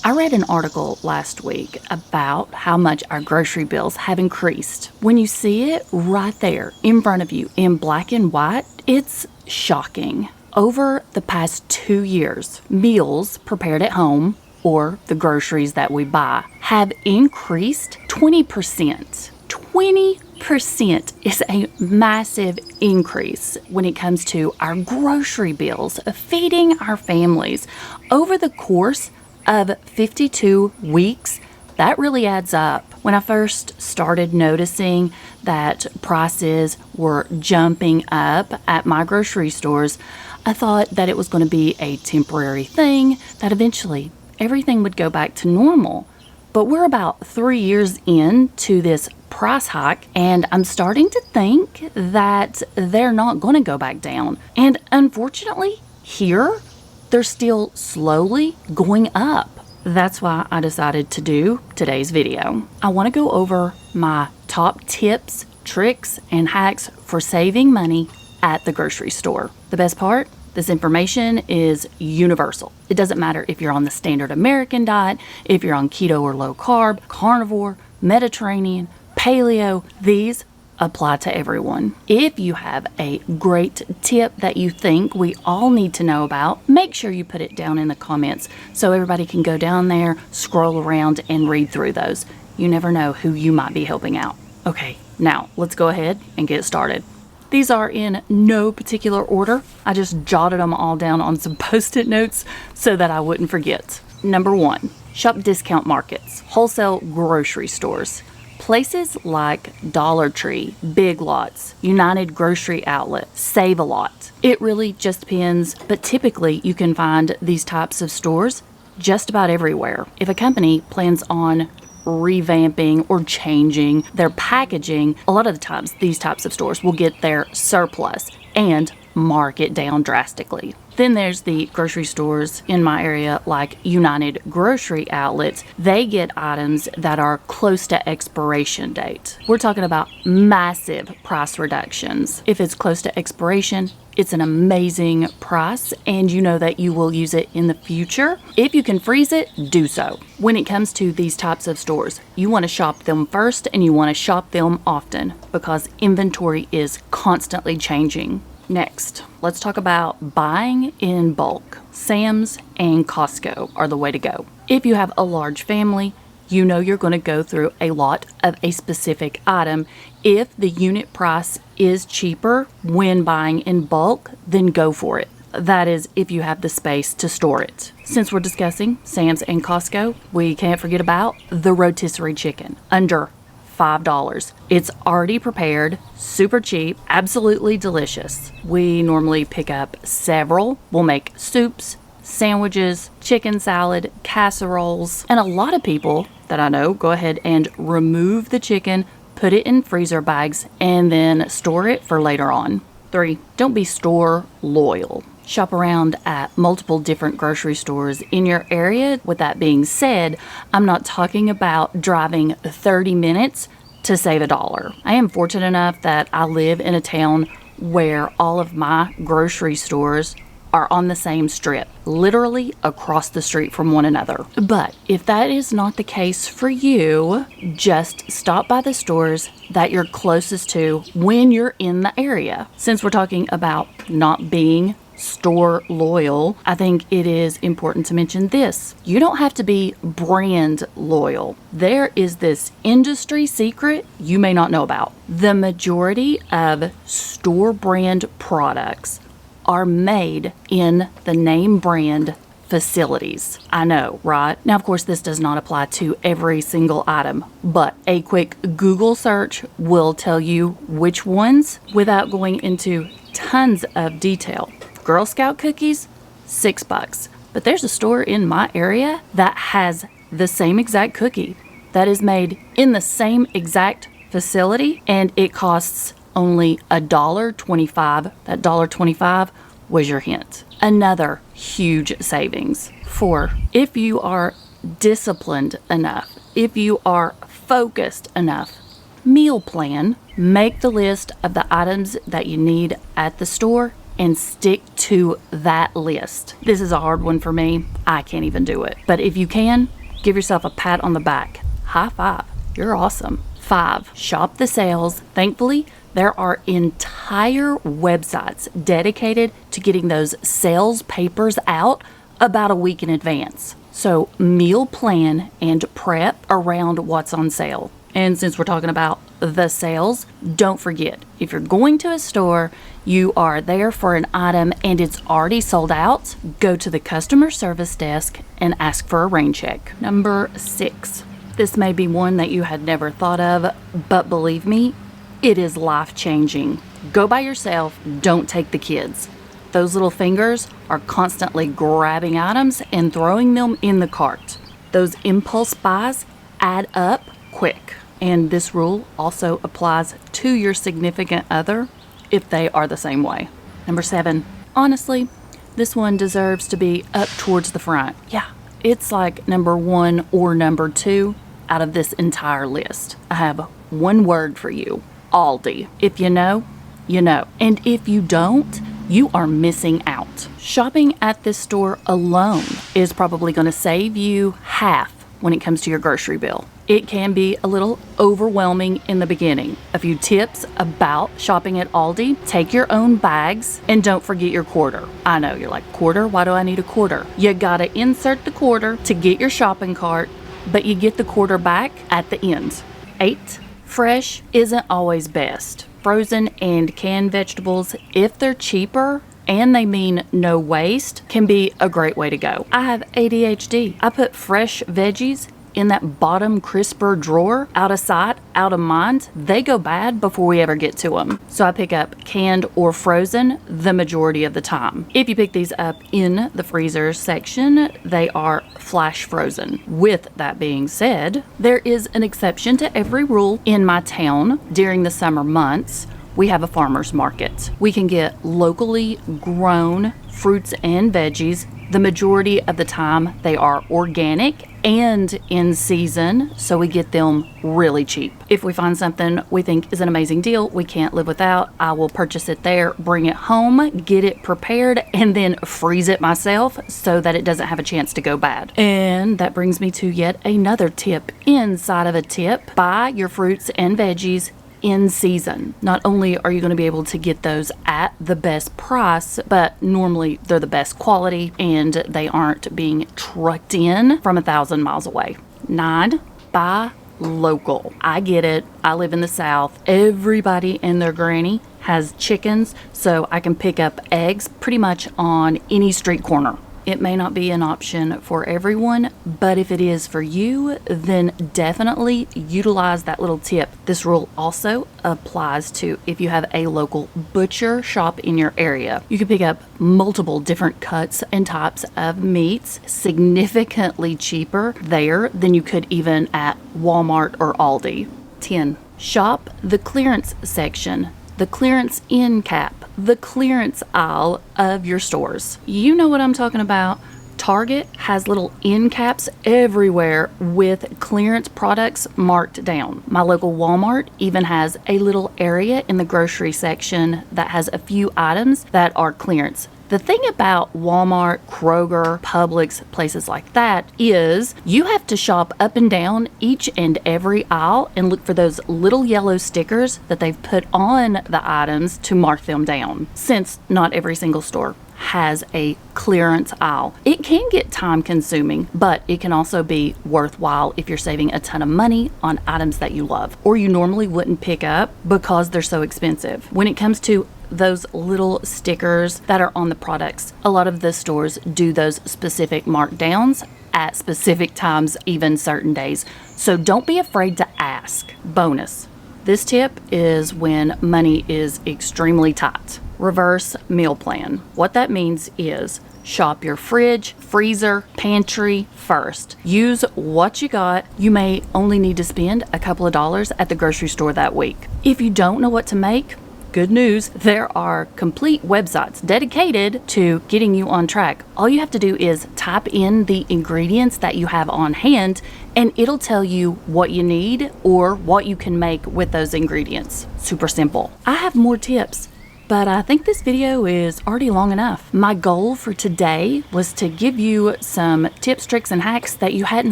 I read an article last week about how much our grocery bills have increased. When you see it right there in front of you in black and white, it's shocking. Over the past 2 years, meals prepared at home, or the groceries that we buy, have increased 20%. 20% is a massive increase when it comes to our grocery bills, feeding our families. Over the course of 52 weeks, that really adds up. When I first started noticing that prices were jumping up at my grocery stores, I thought that it was going to be a temporary thing, that eventually everything would go back to normal. But we're about 3 years into this price hike, and I'm starting to think that they're not going to go back down. And unfortunately, here, they're still slowly going up. That's why I decided to do today's video. I want to go over my top tips, tricks, and hacks for saving money at the grocery store. The best part? This information is universal. It doesn't matter if you're on the standard American diet, if you're on keto or low carb, carnivore, Mediterranean, paleo, these apply to everyone. If you have a great tip that you think we all need to know about, make sure you put it down in the comments so everybody can go down there, scroll around, and read through those. You never know who you might be helping out. Okay, now let's go ahead and get started. These are in no particular order. I just jotted them all down on some post-it notes so that I wouldn't forget. Number 1, shop discount markets, wholesale grocery stores. Places like Dollar Tree, Big Lots, United Grocery Outlet, Save a Lot. It really just depends, but typically you can find these types of stores just about everywhere. If a company plans on revamping or changing their packaging, a lot of the times these types of stores will get their surplus and mark it down drastically. Then there's the grocery stores in my area like United Grocery Outlets. They get items that are close to expiration date. We're talking about massive price reductions. If it's close to expiration, it's an amazing price and you know that you will use it in the future. If you can freeze it, do so. When it comes to these types of stores, you want to shop them first and you want to shop them often because inventory is constantly changing. Next, let's talk about buying in bulk. Sam's and Costco are the way to go. If you have a large family, you know you're going to go through a lot of a specific item. If the unit price is cheaper when buying in bulk, then go for it. That is if you have the space to store it. Since we're discussing Sam's and Costco, we can't forget about the rotisserie chicken. Under $5. It's already prepared, super cheap, absolutely delicious. We normally pick up several. We'll make soups, sandwiches, chicken salad, casseroles, and a lot of people that I know go ahead and remove the chicken, put it in freezer bags, and then store it for later on. 3, don't be store loyal. Shop around at multiple different grocery stores in your area. With that being said, I'm not talking about driving 30 minutes to save $1. I am fortunate enough that I live in a town where all of my grocery stores are on the same strip, literally across the street from one another. But if that is not the case for you, just stop by the stores that you're closest to when you're in the area. Since we're talking about not being store loyal, I think it is important to mention this. You don't have to be brand loyal. There is this industry secret you may not know about. The majority of store brand products are made in the name brand facilities. I know, right? Now, of course, this does not apply to every single item, but a quick Google search will tell you which ones without going into tons of detail. Girl Scout cookies, $6. But there's a store in my area that has the same exact cookie that is made in the same exact facility, and it costs only $1.25. That $1.25 was your hint. Another huge savings. 4, if you are disciplined enough, if you are focused enough, meal plan. Make the list of the items that you need at the store and stick to that list. This is a hard one for me. I can't even do it. But if you can, give yourself a pat on the back. High five. You're awesome. 5, shop the sales. Thankfully, there are entire websites dedicated to getting those sales papers out about a week in advance. So meal plan and prep around what's on sale. And since we're talking about the sales, don't forget, if you're going to a store, you are there for an item and it's already sold out, go to the customer service desk and ask for a rain check. Number 6. This may be one that you had never thought of, but believe me, it is life-changing. Go by yourself, don't take the kids. Those little fingers are constantly grabbing items and throwing them in the cart. Those impulse buys add up quick. And this rule also applies to your significant other if they are the same way. Number 7, honestly, this one deserves to be up towards the front. Yeah, it's like number 1 or number 2 out of this entire list. I have one word for you: Aldi. If you know, you know. And if you don't, you are missing out. Shopping at this store alone is probably going to save you half when it comes to your grocery bill. It can be a little overwhelming in the beginning. A few tips about shopping at Aldi: take your own bags and don't forget your quarter. I know, you're like, quarter? Why do I need a quarter? You gotta insert the quarter to get your shopping cart, but you get the quarter back at the end. 8, fresh isn't always best. Frozen and canned vegetables, if they're cheaper and they mean no waste, can be a great way to go. I have ADHD. I put fresh veggies in that bottom crisper drawer. Out of sight, out of mind. They go bad before we ever get to them. So I pick up canned or frozen the majority of the time. If you pick these up in the freezer section, they are flash frozen. With that being said, there is an exception to every rule. In my town, during the summer months, we have a farmer's market. We can get locally grown fruits and veggies. The majority of the time they are organic and in season, so we get them really cheap. If we find something we think is an amazing deal we can't live without, I will purchase it there, bring it home, get it prepared, and then freeze it myself so that it doesn't have a chance to go bad. And that brings me to yet another tip inside of a tip: buy your fruits and veggies in season. Not only are you going to be able to get those at the best price, but normally they're the best quality and they aren't being trucked in from 1,000 miles away. 9, buy local. I get it. I live in the South. Everybody and their granny has chickens, so I can pick up eggs pretty much on any street corner. It may not be an option for everyone, but if it is for you, then definitely utilize that little tip. This rule also applies to if you have a local butcher shop in your area. You can pick up multiple different cuts and types of meats significantly cheaper there than you could even at Walmart or Aldi. 10, shop the clearance section. The clearance end cap, the clearance aisle of your stores. You know what I'm talking about. Target has little end caps everywhere with clearance products marked down. My local Walmart even has a little area in the grocery section that has a few items that are clearance. The thing about Walmart, Kroger, Publix, places like that is you have to shop up and down each and every aisle and look for those little yellow stickers that they've put on the items to mark them down. Since not every single store has a clearance aisle, it can get time consuming, but it can also be worthwhile if you're saving a ton of money on items that you love or you normally wouldn't pick up because they're so expensive. When it comes to those little stickers that are on the products, a lot of the stores do those specific markdowns at specific times, even certain days. So don't be afraid to ask. Bonus: this tip is when money is extremely tight. Reverse meal plan. What that means is shop your fridge, freezer, pantry first. Use what you got. You may only need to spend a couple of dollars at the grocery store that week. If you don't know what to make, good news, there are complete websites dedicated to getting you on track. All you have to do is type in the ingredients that you have on hand and it'll tell you what you need or what you can make with those ingredients. Super simple. I have more tips, But I think this video is already long enough. My goal for today was to give you some tips, tricks, and hacks that you hadn't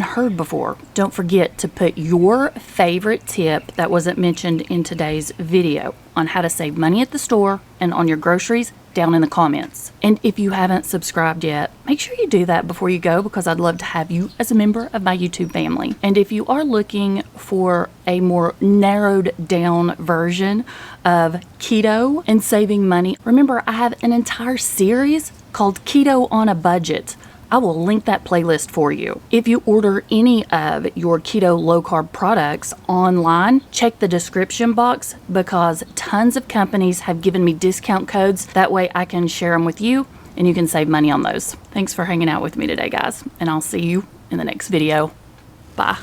heard before. Don't forget to put your favorite tip that wasn't mentioned in today's video on how to save money at the store and on your groceries down in the comments. And if you haven't subscribed yet, make sure you do that before you go, because I'd love to have you as a member of my YouTube family. And if you are looking for a more narrowed down version of keto and saving money, remember I have an entire series called Keto on a Budget. I will link that playlist for you. If you order any of your keto low carb products online, check the description box, because tons of companies have given me discount codes. That way I can share them with you and you can save money on those. Thanks for hanging out with me today, guys, and I'll see you in the next video. Bye.